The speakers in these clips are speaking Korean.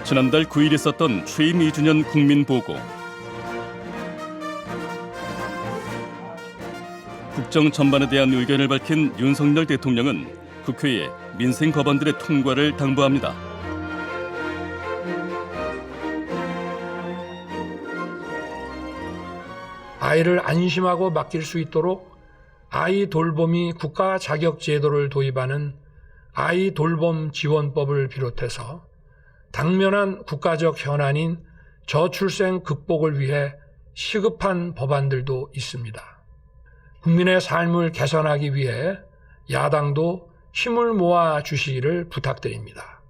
지난달 9일 있었던 취임 2주년 국민보고. 국정 전반에 대한 의견을 밝힌 윤석열 대통령은 국회에 민생 법안들의 통과를 당부합니다. 아이를 안심하고 맡길 수 있도록 아이 돌봄이 국가 자격 제도를 도입하는 아이 돌봄 지원법을 비롯해서 당면한 국가적 현안인 저출생 극복을 위해 시급한 법안들도 있습니다. 국민의 삶을 개선하기 위해 야당도 힘을 모아 주시기를 부탁드립니다.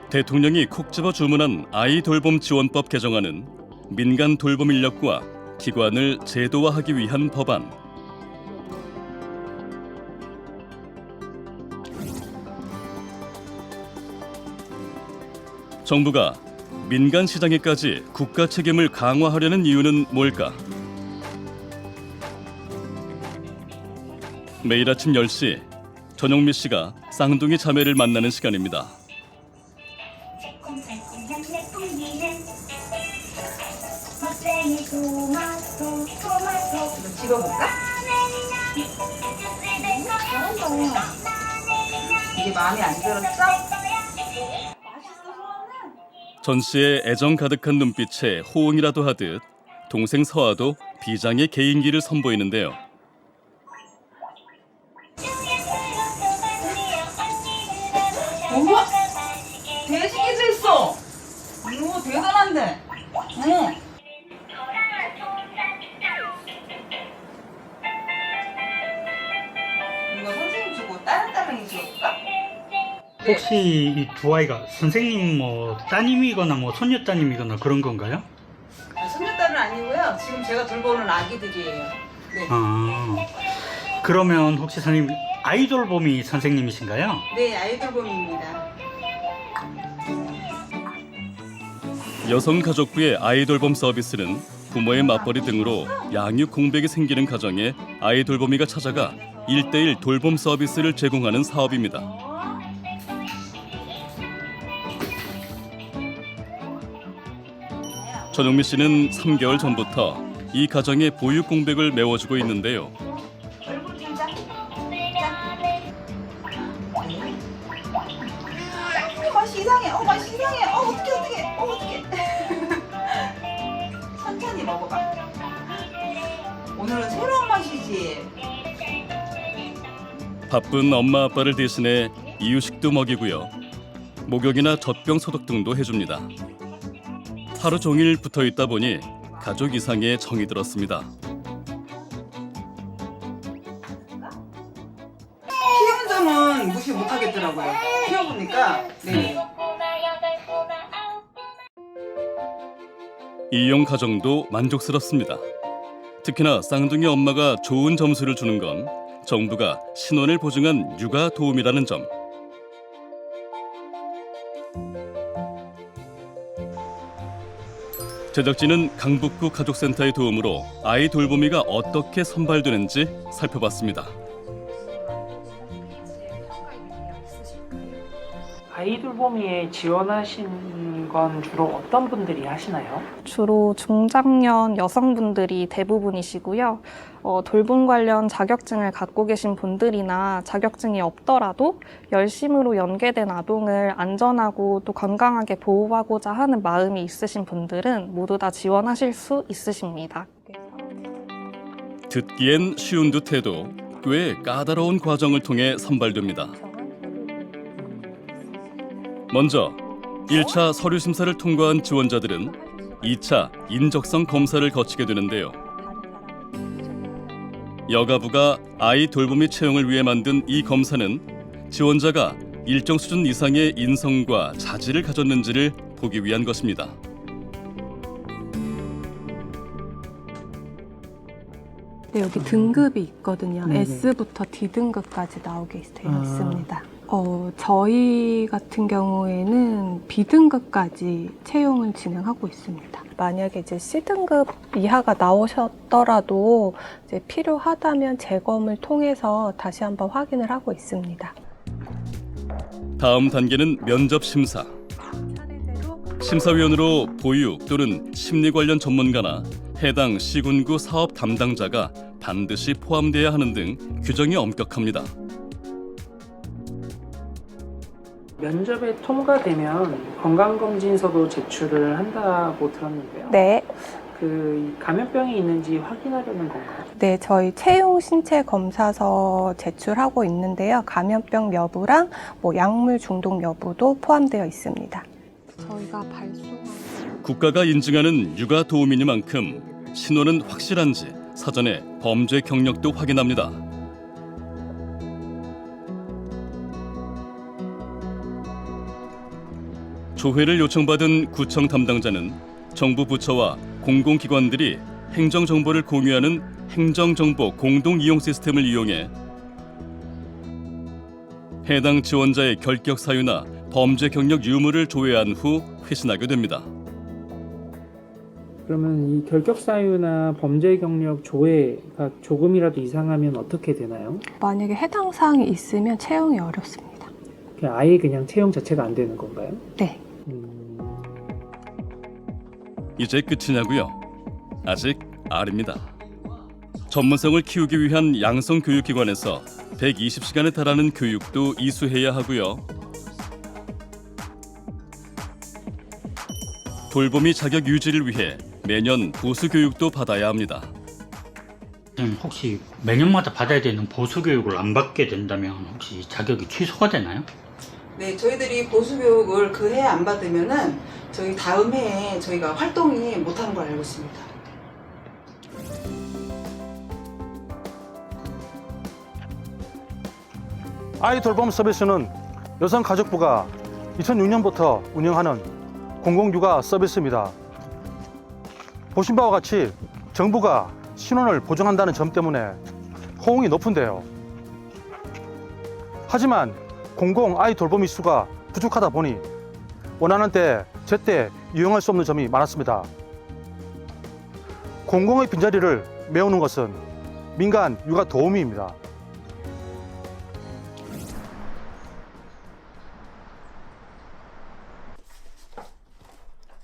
대통령이 콕 집어 주문한 아이 돌봄 지원법 개정안은 민간 돌봄 인력과 기관을 제도화하기 위한 법안. 정부가 민간 시장에까지 국가 책임을 강화하려는 이유는 뭘까? 매일 아침 10시 전영미 씨가 쌍둥이 자매를 만나는 시간입니다. 찍어볼까? 이게 마음에 안 들었어? 전 씨의 애정 가득한 눈빛에 호응이라도 하듯 동생 서아도 비장의 개인기를 선보이는데요. 우와! 대식기도 있어! 오, 대단한데? 응. 이거 선생님 주고 다른 딸랑이 줄까? 혹시 이 두 아이가 선생님 뭐 따님이거나 뭐 손녀 따님이거나 그런 건가요? 손녀딸은 아니고요. 지금 제가 돌보는 아기들이에요. 네. 아, 그러면 혹시 선생님 아이돌봄이 선생님이신가요? 네, 아이돌봄입니다. 여성가족부의 아이돌봄 서비스는 부모의 맞벌이 등으로 양육 공백이 생기는 가정에 아이돌봄이가 찾아가 1:1 돌봄 서비스를 제공하는 사업입니다. 전용미 씨는 3개월 전부터 이 가정의 보육 공백을 메워주고 있는데요. 얼굴 진짜. 맛이 이상해. 맛이 이상해. 어떡해. 천천히 먹어봐. 오늘은 새로운 맛이지. 바쁜 엄마 아빠를 대신해 이유식도 먹이고요. 목욕이나 젖병 소독 등도 해줍니다. 하루 종일 붙어 있다 보니 가족 이상의 정이 들었습니다. 키운 점은 무시 못하겠더라고요. 키워보니까. 네. 이용 가정도 만족스럽습니다. 특히나 쌍둥이 엄마가 좋은 점수를 주는 건 정부가 신원을 보증한 육아 도움이라는 점. 제작진은 강북구 가족센터의 도움으로 아이 돌보미가 어떻게 선발되는지 살펴봤습니다. 아이돌봄이에 지원하신 건 주로 어떤 분들이 하시나요? 주로 중장년 여성분들이 대부분이시고요. 돌봄 관련 자격증을 갖고 계신 분들이나 자격증이 없더라도 열심으로 연계된 아동을 안전하고 또 건강하게 보호하고자 하는 마음이 있으신 분들은 모두 다 지원하실 수 있으십니다. 듣기엔 쉬운 듯해도 꽤 까다로운 과정을 통해 선발됩니다. 먼저 1차 서류 심사를 통과한 지원자들은 2차 인적성 검사를 거치게 되는데요. 여가부가 아이 돌보미 채용을 위해 만든 이 검사는 지원자가 일정 수준 이상의 인성과 자질을 가졌는지를 보기 위한 것입니다. 네, 여기 등급이 있거든요. S부터 D등급까지 나오게 되어 있습니다. 저희 같은 경우에는 B등급까지 채용을 진행하고 있습니다. 만약에 이제 C등급 이하가 나오셨더라도 이제 필요하다면 재검을 통해서 다시 한번 확인을 하고 있습니다. 다음 단계는 면접 심사. 심사위원으로 보육 또는 심리 관련 전문가나 해당 시군구 사업 담당자가 반드시 포함돼야 하는 등 규정이 엄격합니다. 면접에 통과되면 건강검진서도 제출을 한다고 들었는데요. 네. 그 감염병이 있는지 확인하려는 건가요? 네, 저희 채용 신체 검사서 제출하고 있는데요. 감염병 여부랑 뭐 약물 중독 여부도 포함되어 있습니다. 저희가 발송한 국가가 인증하는 육아 도우미니만큼 신원은 확실한지 사전에 범죄 경력도 확인합니다. 조회를 요청받은 구청 담당자는 정부 부처와 공공기관들이 행정정보를 공유하는 행정정보 공동이용 시스템을 이용해 해당 지원자의 결격 사유나 범죄 경력 유무를 조회한 후 회신하게 됩니다. 그러면 이 결격 사유나 범죄 경력 조회가 조금이라도 이상하면 어떻게 되나요? 만약에 해당 사항이 있으면 채용이 어렵습니다. 아예 그냥 채용 자체가 안 되는 건가요? 네. 이제 끝이냐고요? 아직 아닙니다. 전문성을 키우기 위한 양성교육기관에서 120시간에 달하는 교육도 이수해야 하고요. 돌보미 자격 유지를 위해 매년 보수 교육도 받아야 합니다. 선생님, 혹시 매년마다 받아야 되는 보수 교육을 안 받게 된다면 혹시 자격이 취소가 되나요? 네, 저희들이 보수교육을 그 해 안 받으면은 저희 다음 해에 저희가 활동이 못하는 걸 알고 있습니다. 아이 돌봄 서비스는 여성가족부가 2006년부터 운영하는 공공육아 서비스입니다. 보신 바와 같이 정부가 신원을 보증한다는 점 때문에 호응이 높은데요. 하지만 공공 아이 돌보미 수가 부족하다 보니 원하는 때 제때 이용할 수 없는 점이 많았습니다. 공공의 빈자리를 메우는 것은 민간 육아 도우미입니다.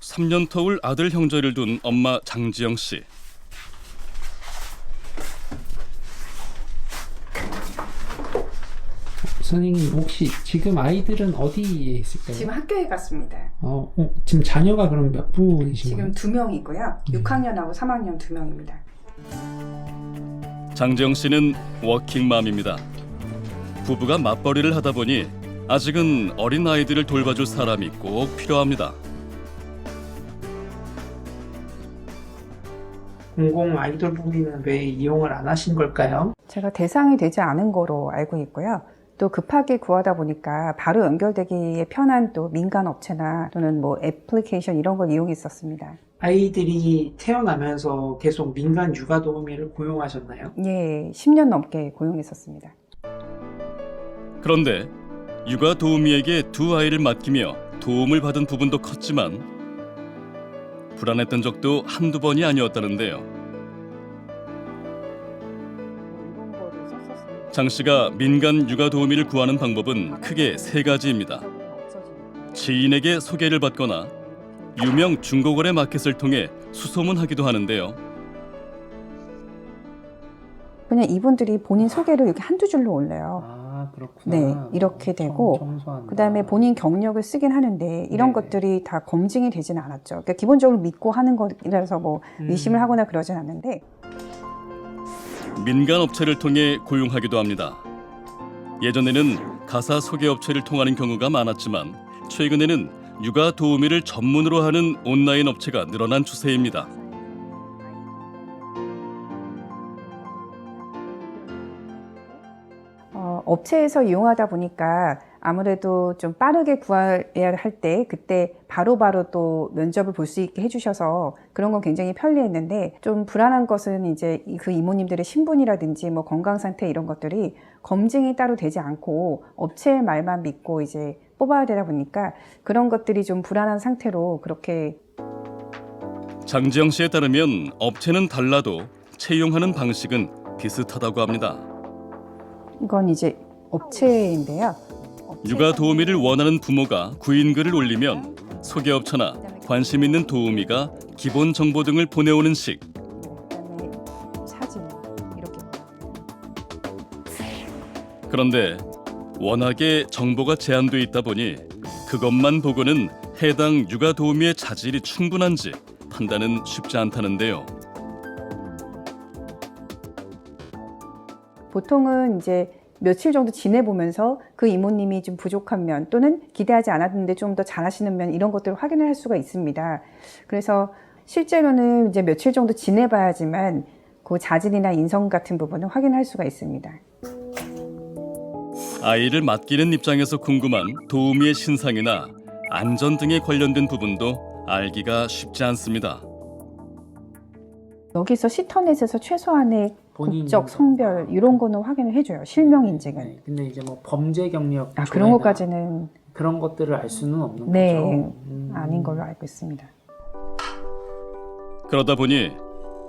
삼 년 터울 아들 형제를 둔 엄마 장지영 씨. 선생님 혹시 지금 아이들은 어디에 있을까요? 지금 학교에 갔습니다. 지금 자녀가 그럼 몇 분이신 거예요? 지금 2명이고요. 6학년하고 3학년 2명입니다. 장지영 씨는 워킹맘입니다. 부부가 맞벌이를 하다 보니 아직은 어린 아이들을 돌봐줄 사람이 꼭 필요합니다. 공공 아이돌 보미는 왜 이용을 안 하신 걸까요? 제가 대상이 되지 않은 거로 알고 있고요. 또 급하게 구하다 보니까 바로 연결되기에 편한 또 민간 업체나 또는 뭐 애플리케이션 이런 걸 이용했었습니다. 아이들이 태어나면서 계속 민간 육아 도우미를 고용하셨나요? 예, 10년 넘게 고용했었습니다. 그런데 육아 도우미에게 두 아이를 맡기며 도움을 받은 부분도 컸지만 불안했던 적도 한두 번이 아니었다는데요. 장 씨가 민간 육아 도우미를 구하는 방법은 크게 세 가지입니다. 지인에게 소개를 받거나 유명 중고거래 마켓을 통해 수소문하기도 하는데요. 그냥 이분들이 본인 소개를 이렇게 한두 줄로 올려요. 아, 그렇구나. 네, 이렇게 되고 그다음에 본인 경력을 쓰긴 하는데 이런 것들이 다 검증이 되지는 않았죠. 그러니까 기본적으로 믿고 하는 거라서 뭐 의심을 하거나 그러진 않는데 민간 업체를 통해 고용하기도 합니다. 예전에는 가사 소개 업체를 통하는 경우가 많았지만 최근에는 육아 도우미를 전문으로 하는 온라인 업체가 늘어난 추세입니다. 업체에서 이용하다 보니까 아무래도 좀 빠르게 구해야 할 때 그때 바로바로 또 면접을 볼 수 있게 해주셔서 그런 건 굉장히 편리했는데 좀 불안한 것은 이제 그 이모님들의 신분이라든지 뭐 건강 상태 이런 것들이 검증이 따로 되지 않고 업체의 말만 믿고 이제 뽑아야 되다 보니까 그런 것들이 좀 불안한 상태로 그렇게. 장지영 씨에 따르면 업체는 달라도 채용하는 방식은 비슷하다고 합니다. 이건 이제 업체인데요. 육아 도우미를 원하는 부모가 구인글을 올리면 소개업체나 관심 있는 도우미가 기본 정보 등을 보내오는 식. 그다음에 사진 이렇게. 그런데 워낙에 정보가 제한돼 있다 보니 그것만 보고는 해당 육아 도우미의 자질이 충분한지 판단은 쉽지 않다는데요. 보통은 이제 며칠 정도 지내보면서 그 이모님이 좀 부족한 면 또는 기대하지 않았는데 좀 더 잘하시는 면 이런 것들을 확인을 할 수가 있습니다. 그래서 실제로는 이제 며칠 정도 지내봐야지만 그 자질이나 인성 같은 부분을 확인할 수가 있습니다. 아이를 맡기는 입장에서 궁금한 도우미의 신상이나 안전 등에 관련된 부분도 알기가 쉽지 않습니다. 여기서 시터넷에서 최소한의 본인 국적, 성별 이런 거는 확인을 해줘요. 실명 인증은. 네, 근데 이제 뭐 범죄 경력 그런 조회나 것까지는 그런 것들을 알 수는 없는 네, 거죠. 아닌 걸로 알고 있습니다. 그러다 보니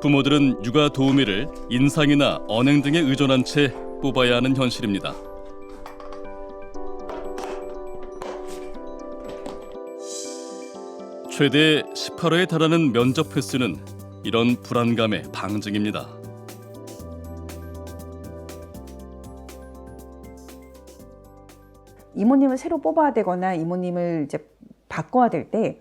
부모들은 육아 도우미를 인상이나 언행 등에 의존한 채 뽑아야 하는 현실입니다. 최대 18회에 달하는 면접 횟수는 이런 불안감의 방증입니다. 이모님을 새로 뽑아야 되거나 이모님을 이제 바꿔야 될 때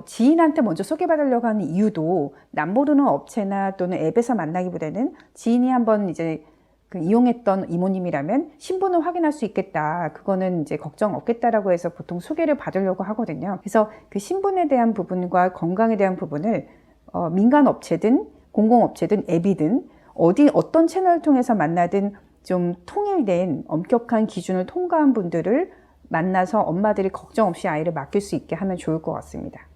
지인한테 먼저 소개받으려고 하는 이유도 남 모르는 업체나 또는 앱에서 만나기보다는 지인이 한번 이제 그 이용했던 이모님이라면 신분을 확인할 수 있겠다. 그거는 이제 걱정 없겠다라고 해서 보통 소개를 받으려고 하거든요. 그래서 그 신분에 대한 부분과 건강에 대한 부분을 민간 업체든 공공업체든 앱이든 어떤 채널을 통해서 만나든 좀 통일된 엄격한 기준을 통과한 분들을 만나서 엄마들이 걱정 없이 아이를 맡길 수 있게 하면 좋을 것 같습니다.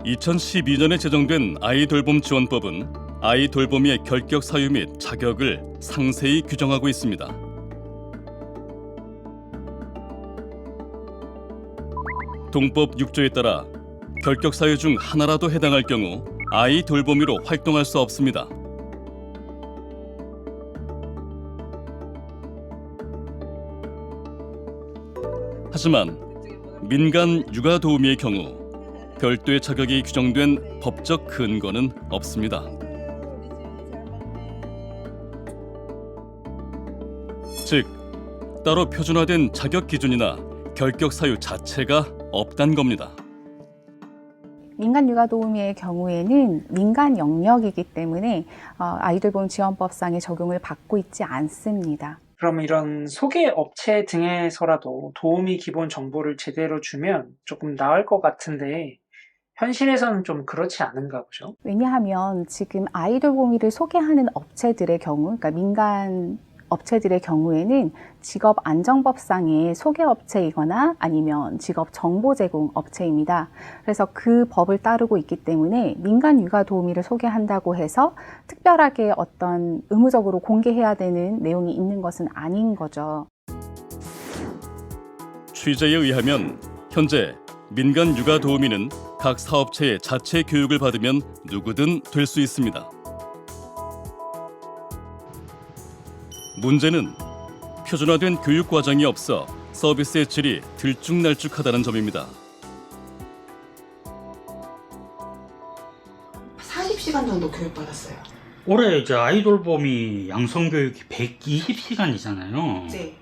2012년에 제정된 아이돌봄 지원법은 아이 돌보미의 결격 사유 및 자격을 상세히 규정하고 있습니다. 동법 6조에 따라 결격 사유 중 하나라도 해당할 경우 아이 돌보미로 활동할 수 없습니다. 하지만 민간 육아 도우미의 경우 별도의 자격이 규정된 법적 근거는 없습니다. 즉, 따로 표준화된 자격 기준이나 결격 사유 자체가 없단 겁니다. 민간 육아 도우미의 경우에는 민간 영역이기 때문에 아이돌봄 지원법상의 적용을 받고 있지 않습니다. 그럼 이런 소개 업체 등에서라도 도우미 기본 정보를 제대로 주면 조금 나을 것 같은데 현실에서는 좀 그렇지 않은가 보죠? 왜냐하면 지금 아이돌봄이를 소개하는 업체들의 경우, 그러니까 민간 업체들의 경우에는 직업안정법상의 소개업체이거나 아니면 직업정보제공 업체입니다. 그래서 그 법을 따르고 있기 때문에 민간 육아 도우미를 소개한다고 해서 특별하게 어떤 의무적으로 공개해야 되는 내용이 있는 것은 아닌 거죠. 취재에 의하면 현재 민간 육아 도우미는 각 사업체의 자체 교육을 받으면 누구든 될 수 있습니다. 문제는 표준화된 교육 과정이 없어 서비스의 질이 들쭉날쭉하다는 점입니다. 40시간 정도 교육받았어요. 올해 이제 아이돌봄이 양성교육이 120시간이잖아요. 네.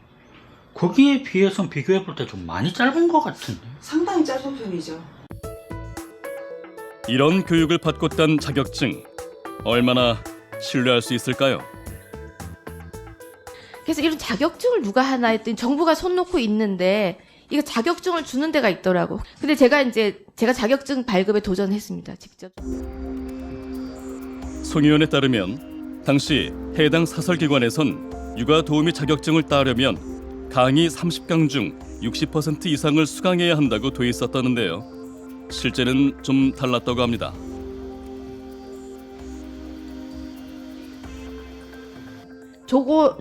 거기에 비해서 비교해 볼 때 좀 많이 짧은 것 같은데. 상당히 짧은 편이죠. 이런 교육을 받고 딴 자격증, 얼마나 신뢰할 수 있을까요? 그래서 이런 자격증을 누가 하나 했더니 정부가 손 놓고 있는데 이거 자격증을 주는 데가 있더라고. 근데 제가 자격증 발급에 도전했습니다. 직접. 송 의원에 따르면 당시 해당 사설기관에선 육아 도우미 자격증을 따려면 강의 30강 중 60% 이상을 수강해야 한다고 돼 있었다는데요. 실제는 좀 달랐다고 합니다.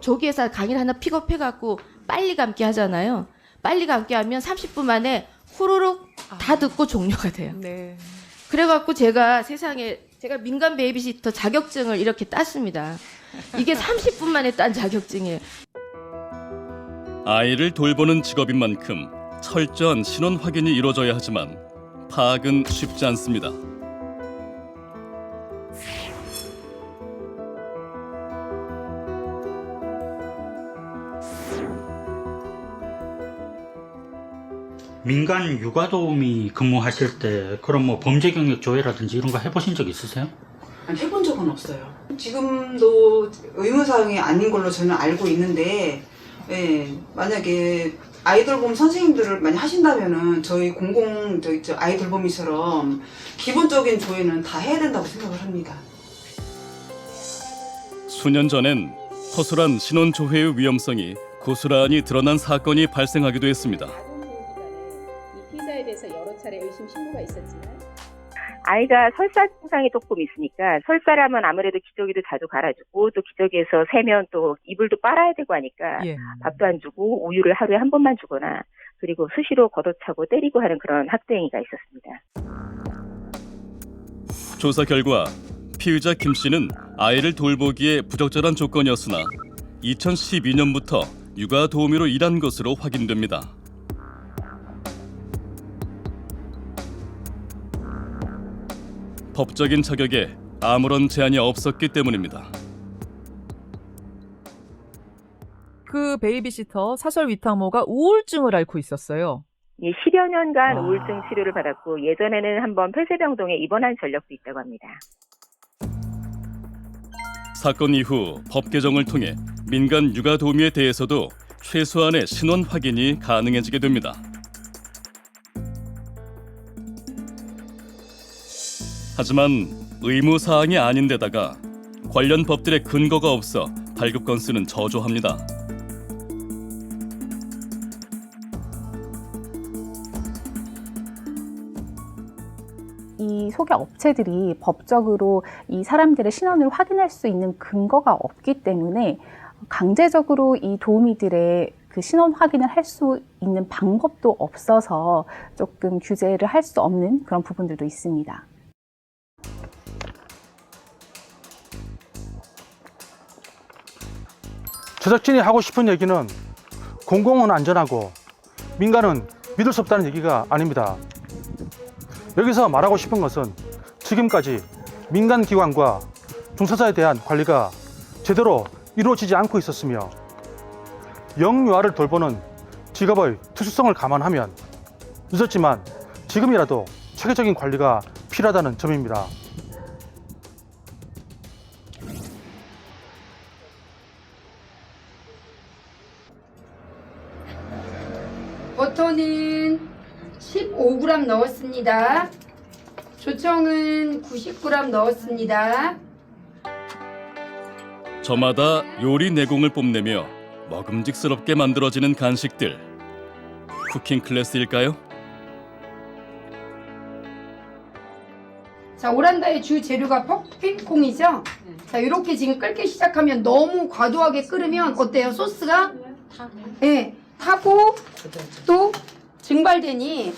조기에서 강의를 하나 픽업해갖고 빨리 감기 하잖아요. 빨리 감기 하면 30분 만에 후루룩 다 듣고 종료가 돼요. 네. 그래갖고 제가 민간 베이비시터 자격증을 이렇게 땄습니다. 이게 30분 만에 딴 자격증이에요. 아이를 돌보는 직업인 만큼 철저한 신원 확인이 이루어져야 하지만 파악은 쉽지 않습니다. 민간 육아도우미 근무하실 때 그런 뭐 범죄 경력 조회라든지 이런 거 해보신 적 있으세요? 아니, 해본 적은 없어요. 지금도 의무사항이 아닌 걸로 저는 알고 있는데, 예, 만약에 아이돌봄 선생님들을 많이 하신다면은 저희 아이돌봄이처럼 기본적인 조회는 다 해야 된다고 생각을 합니다. 수년 전엔 허술한 신원 조회의 위험성이 고스란히 드러난 사건이 발생하기도 했습니다. 이 피의자에 대해서 여러 차례 의심 신고가 있었지만 아이가 설사 증상이 조금 있으니까 설사라면 아무래도 기저귀도 자주 갈아주고 또 기저귀에서 새면 또 이불도 빨아야 되고 하니까 밥도 안 주고 우유를 하루에 한 번만 주거나 그리고 수시로 걷어차고 때리고 하는 그런 학대 행위가 있었습니다. 조사 결과 피의자 김 씨는 아이를 돌보기에 부적절한 조건이었으나 2012년부터 육아 도우미로 일한 것으로 확인됩니다. 법적인 자격에 아무런 제한이 없었기 때문입니다. 그 베이비시터 사설 위탁모가 우울증을 앓고 있었어요. 10여 년간 우울증 치료를 받았고 예전에는 한번 폐쇄병동에 입원한 전력도 있다고 합니다. 사건 이후 법 개정을 통해 민간 육아 도우미에 대해서도 최소한의 신원 확인이 가능해지게 됩니다. 하지만 의무 사항이 아닌데다가 관련 법들의 근거가 없어 발급 건수는 저조합니다. 이 소개 업체들이 법적으로 이 사람들의 신원을 확인할 수 있는 근거가 없기 때문에 강제적으로 이 도우미들의 그 신원 확인을 할 수 있는 방법도 없어서 조금 규제를 할 수 없는 그런 부분들도 있습니다. 제작진이 하고 싶은 얘기는 공공은 안전하고 민간은 믿을 수 없다는 얘기가 아닙니다. 여기서 말하고 싶은 것은 지금까지 민간 기관과 종사자에 대한 관리가 제대로 이루어지지 않고 있었으며 영유아를 돌보는 직업의 특수성을 감안하면 늦었지만 지금이라도 체계적인 관리가 필요하다는 점입니다. 버터는 15g 넣었습니다. 조청은 90g 넣었습니다. 저마다 요리 내공을 뽐내며 먹음직스럽게 만들어지는 간식들. 쿠킹 클래스일까요? 자, 오란다의 주 재료가 퍼핀콩이죠? 자, 이렇게 지금 끓기 시작하면 너무 과도하게 끓으면 어때요? 소스가? 네, 타고 또 증발되니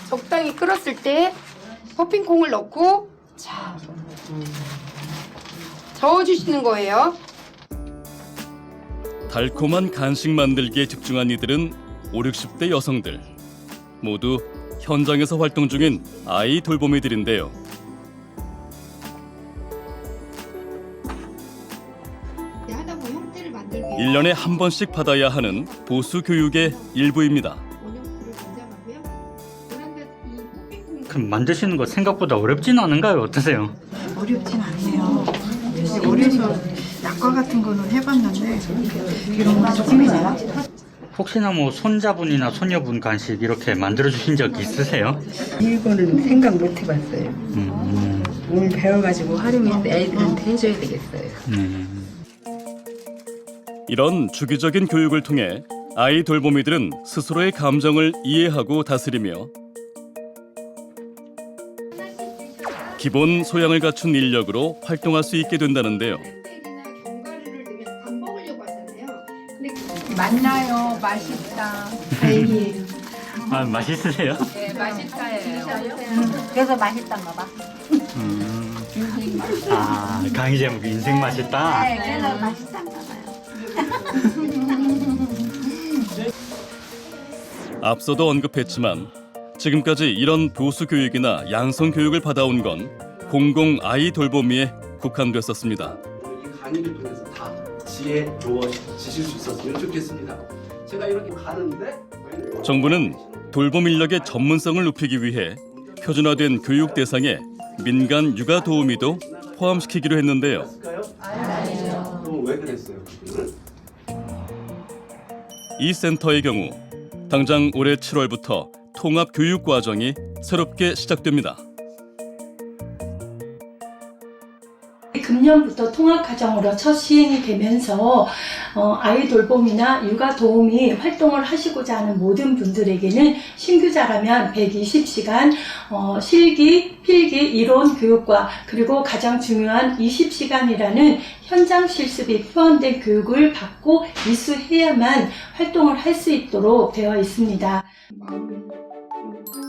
적당히 끓었을 때 퍼핀콩을 넣고 자, 저어주시는 거예요. 달콤한 간식 만들기에 집중한 이들은 5, 60대 여성들. 모두 현장에서 활동 중인 아이 돌보미들인데요. 하다 보면 형태를 만들기 1년에 한 번씩 받아야 하는 보수 교육의 일부입니다. 그럼 만드시는 거 생각보다 어렵진 않은가요? 어떠세요? 어렵진 않네요. 어려서 약과 같은 거는 해봤는데 이런 거 처음이네요. 혹시나 뭐 손자분이나 손녀분 간식 이렇게 만들어 주신 적 있으세요? 이거는 생각 못 해봤어요. 오늘 배워가지고 활용해서 애들한테 해줘야 되겠어요. 이런 주기적인 교육을 통해 아이 돌보미들은 스스로의 감정을 이해하고 다스리며 기본 소양을 갖춘 인력으로 활동할 수 있게 된다는데요. 맛나요, 맛있다. 다행이에요. 아, 맛있으세요? 네, 맛있다예요. 그래서 맛있단가 봐. 아, 강의 제목이 인생 맛있다? 네, 그래서 맛있단가 봐요. 앞서도 언급했지만 지금까지 이런 보수 교육이나 양성 교육을 받아온 건 공공 아이 돌보미에 국한됐었습니다. 이 강의를 통해서 다 지혜로워지실 수 있었으면 좋겠습니다. 제가 이렇게 가는데 정부는 돌봄 인력의 전문성을 높이기 위해 표준화된 교육 대상에 민간 육아 도우미도 포함시키기로 했는데요. 그럼 왜 그랬어요? 이 센터의 경우 당장 올해 7월부터 통합 교육 과정이 새롭게 시작됩니다. 금년부터 통합가정으로 첫 시행이 되면서 아이 돌봄이나 육아 도우미 활동을 하시고자 하는 모든 분들에게는 신규자라면 120시간 실기, 필기, 이론 교육과 그리고 가장 중요한 20시간이라는 현장 실습이 포함된 교육을 받고 이수해야만 활동을 할 수 있도록 되어 있습니다.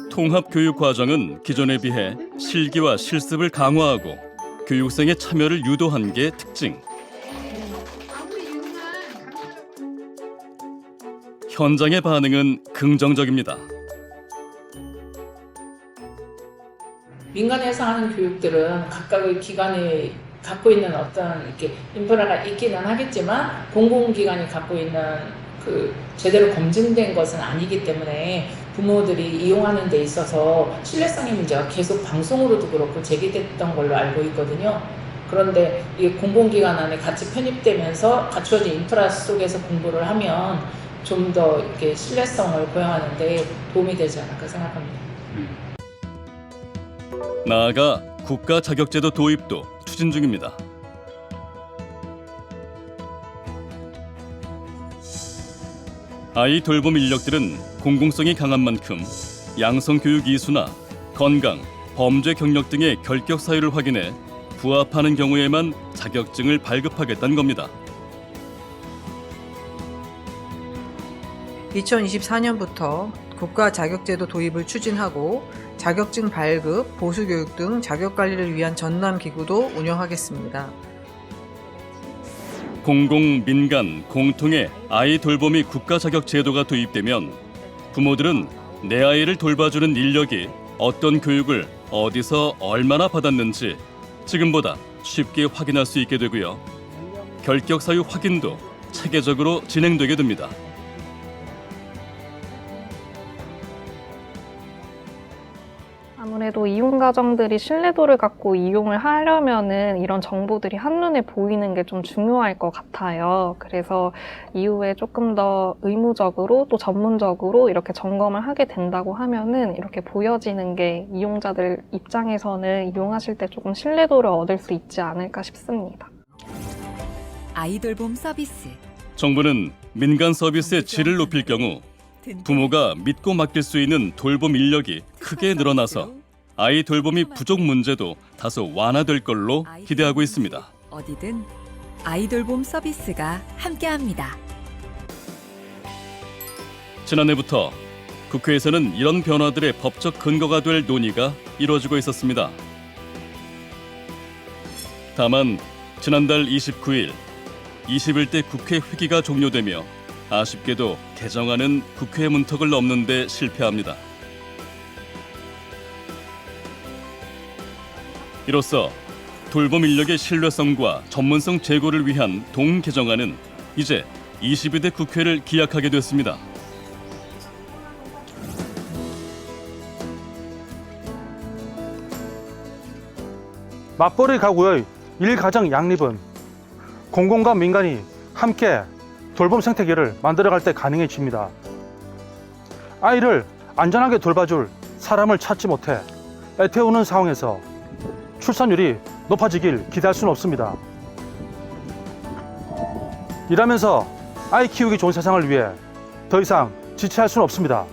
통합 교육 과정은 기존에 비해 실기와 실습을 강화하고 교육생의 참여를 유도한 게 특징. 현장의 반응은 긍정적입니다. 민간에서 하는 교육들은 각각의 기관이 갖고 있는 어떤 이렇게 인프라가 있기는 하겠지만 공공기관이 갖고 있는 그 제대로 검증된 것은 아니기 때문에 부모들이 이용하는 데 있어서 신뢰성의 문제가 계속 방송으로도 그렇고 제기됐던 걸로 알고 있거든요. 그런데 이 공공기관 안에 같이 편입되면서 갖추어진 인프라 속에서 공부를 하면 좀 더 이렇게 신뢰성을 보양하는 데 도움이 되지 않을까 생각합니다. 나아가 국가 자격제도 도입도 추진 중입니다. 아이 돌봄 인력들은 공공성이 강한 만큼 양성교육 이수나 건강, 범죄 경력 등의 결격 사유를 확인해 부합하는 경우에만 자격증을 발급하겠다는 겁니다. 2024년부터 국가 자격제도 도입을 추진하고 자격증 발급, 보수교육 등 자격관리를 위한 전담기구도 운영하겠습니다. 공공, 민간, 공통의 아이 돌봄이 국가 자격 제도가 도입되면 부모들은 내 아이를 돌봐주는 인력이 어떤 교육을 어디서 얼마나 받았는지 지금보다 쉽게 확인할 수 있게 되고요. 결격 사유 확인도 체계적으로 진행되게 됩니다. 아무래도 이용 가정들이 신뢰도를 갖고 이용을 하려면은 이런 정보들이 한눈에 보이는 게 좀 중요할 것 같아요. 그래서 이후에 조금 더 의무적으로 또 전문적으로 이렇게 점검을 하게 된다고 하면은 이렇게 보여지는 게 이용자들 입장에서는 이용하실 때 조금 신뢰도를 얻을 수 있지 않을까 싶습니다. 아이돌봄 서비스. 정부는 민간 서비스의 질을 높일 경우 부모가 믿고 맡길 수 있는 돌봄 인력이 크게 늘어나서 아이 돌봄이 부족 문제도 다소 완화될 걸로 기대하고 있습니다. 어디든 아이돌봄 서비스가 함께합니다. 지난해부터 국회에서는 이런 변화들의 법적 근거가 될 논의가 이루어지고 있었습니다. 다만 지난달 29일 21대 국회 회기가 종료되며 아쉽게도 개정안은 국회 문턱을 넘는 데 실패합니다. 이로써 돌봄 인력의 신뢰성과 전문성 제고를 위한 동개정안은 이제 22대 국회를 기약하게 됐습니다. 맞벌이 가구의 일가정 양립은 공공과 민간이 함께 돌봄 생태계를 만들어갈 때 가능해집니다. 아이를 안전하게 돌봐줄 사람을 찾지 못해 애태우는 상황에서 출산율이 높아지길 기대할 수는 없습니다. 일하면서 아이 키우기 좋은 세상을 위해 더 이상 지체할 수는 없습니다.